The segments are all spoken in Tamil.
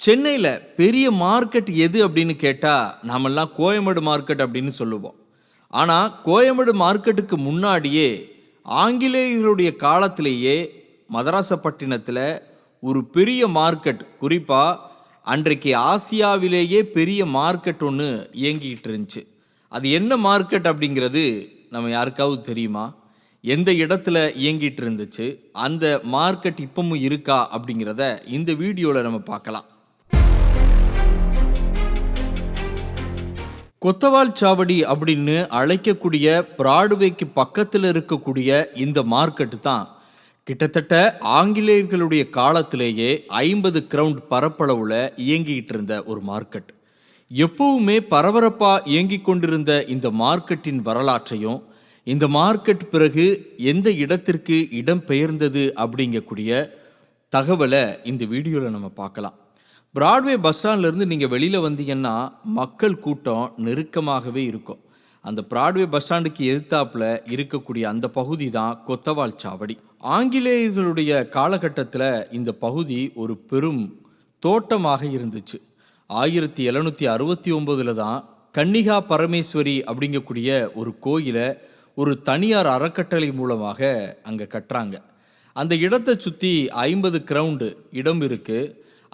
சென்னையில் பெரிய மார்க்கெட் எது அப்படின்னு கேட்டால் நாமெல்லாம் கோயம்பேடு மார்க்கெட் அப்படின்னு சொல்லுவோம். ஆனால் கோயம்பேடு மார்க்கெட்டுக்கு முன்னாடியே ஆங்கிலேயர்களுடைய காலத்திலேயே மதராசப்பட்டினத்தில் ஒரு பெரிய மார்க்கெட், குறிப்பாக அன்றைக்கு ஆசியாவிலேயே பெரிய மார்க்கெட் ஒன்று இயங்கிக்கிட்டு இருந்துச்சு. அது என்ன மார்க்கெட் அப்படிங்கிறது நம்ம யாருக்காவது தெரியுமா? எந்த இடத்துல இயங்கிட்டு இருந்துச்சு, அந்த மார்க்கெட் இப்பவும் இருக்கா அப்படிங்கிறத இந்த வீடியோவில் நம்ம பார்க்கலாம். கொத்தவால் சாவடி அப்படின்னு அழைக்கக்கூடிய பிராட்வேக்கு பக்கத்தில் இருக்கக்கூடிய இந்த மார்க்கெட்டு தான் கிட்டத்தட்ட ஆங்கிலேயர்களுடைய காலத்திலேயே 50 கிரவுண்ட் பரப்பளவில் இயங்கிட்டு இருந்த ஒரு மார்க்கெட். எப்பவுமே பரபரப்பாக இயங்கி கொண்டிருந்த இந்த மார்க்கெட்டின் வரலாற்றையும், இந்த மார்க்கெட் பிறகு எந்த இடத்திற்கு இடம் பெயர்ந்தது அப்படிங்கக்கூடிய தகவலை இந்த வீடியோவில் நம்ம பார்க்கலாம். பிராட்வே பஸ் ஸ்டாண்ட்லேருந்து நீங்கள் வெளியில் வந்தீங்கன்னா மக்கள் கூட்டம் நெருக்கமாகவே இருக்கும். அந்த பிராட்வே பஸ் ஸ்டாண்டுக்கு எதிர்த்தாப்பில் இருக்கக்கூடிய அந்த பகுதி தான் கொத்தவால் சாவடி. ஆங்கிலேயர்களுடைய காலகட்டத்தில் இந்த பகுதி ஒரு பெரும் தோட்டமாக இருந்துச்சு. 1769 தான் கன்னிகா பரமேஸ்வரி அப்படிங்கக்கூடிய ஒரு கோயிலை ஒரு தனியார் அறக்கட்டளை மூலமாக அங்கே கட்டுறாங்க. அந்த இடத்தை சுற்றி 50 கிரவுண்டு இடம் இருக்குது.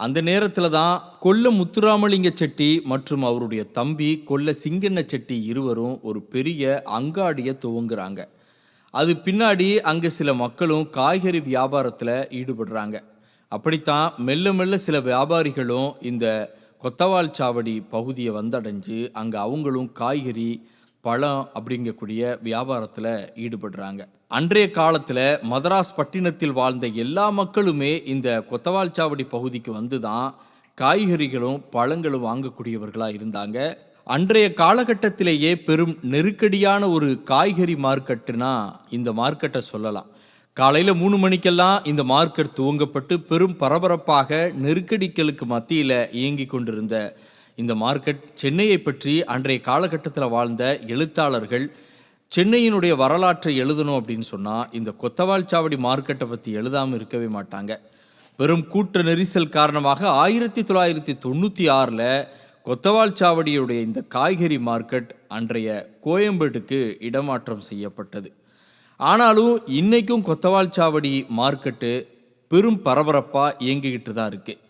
அந்த நேரத்தில் தான் கொல்ல முத்துராமலிங்க செட்டி மற்றும் அவருடைய தம்பி கொல்ல சிங்கண்ண செட்டி இருவரும் ஒரு பெரிய அங்காடியை துவங்குறாங்க. அது பின்னாடி அங்கே சில மக்களும் காய்கறி வியாபாரத்தில் ஈடுபடுறாங்க. அப்படித்தான் மெல்ல மெல்ல சில வியாபாரிகளும் இந்த கொத்தவால் சாவடி பகுதியை வந்தடைஞ்சு அங்கே அவங்களும் காய்கறி பழம் அப்படிங்கக்கூடிய வியாபாரத்தில் ஈடுபடுறாங்க. அன்றைய காலத்தில் மதராஸ் பட்டினத்தில் வாழ்ந்த எல்லா மக்களுமே இந்த கொத்தவால் சாவடி பகுதிக்கு வந்து தான் காய்கறிகளும் பழங்களும் வாங்கக்கூடியவர்களாக இருந்தாங்க. அன்றைய காலகட்டத்திலேயே பெரும் நெருக்கடியான ஒரு காய்கறி மார்க்கெட்டுனா இந்த மார்க்கெட்டை சொல்லலாம். காலையில் 3 மணிக்கெல்லாம் இந்த மார்க்கெட் துவங்கப்பட்டு பெரும் பரபரப்பாக நெருக்கடிகளுக்கு மத்தியில் இயங்கி கொண்டிருந்த இந்த மார்க்கெட் சென்னையை பற்றி அன்றைய காலகட்டத்தில் வாழ்ந்த எழுத்தாளர்கள் சென்னையினுடைய வரலாற்றை எழுதணும் அப்படின்னு சொன்னால் இந்த கொத்தவால் சாவடி மார்க்கெட்டை பற்றி எழுதாமல் இருக்கவே மாட்டாங்க. பெரும் கூட்ட நெரிசல் காரணமாக 1996 கொத்தவால் சாவடியுடைய இந்த காய்கறி மார்க்கெட் அன்றைய கோயம்பேட்டுக்கு இடமாற்றம் செய்யப்பட்டது. ஆனாலும் இன்றைக்கும் கொத்தவால் சாவடி மார்க்கெட்டு பெரும் பரபரப்பாக இயங்கிக்கிட்டு தான் இருக்குது.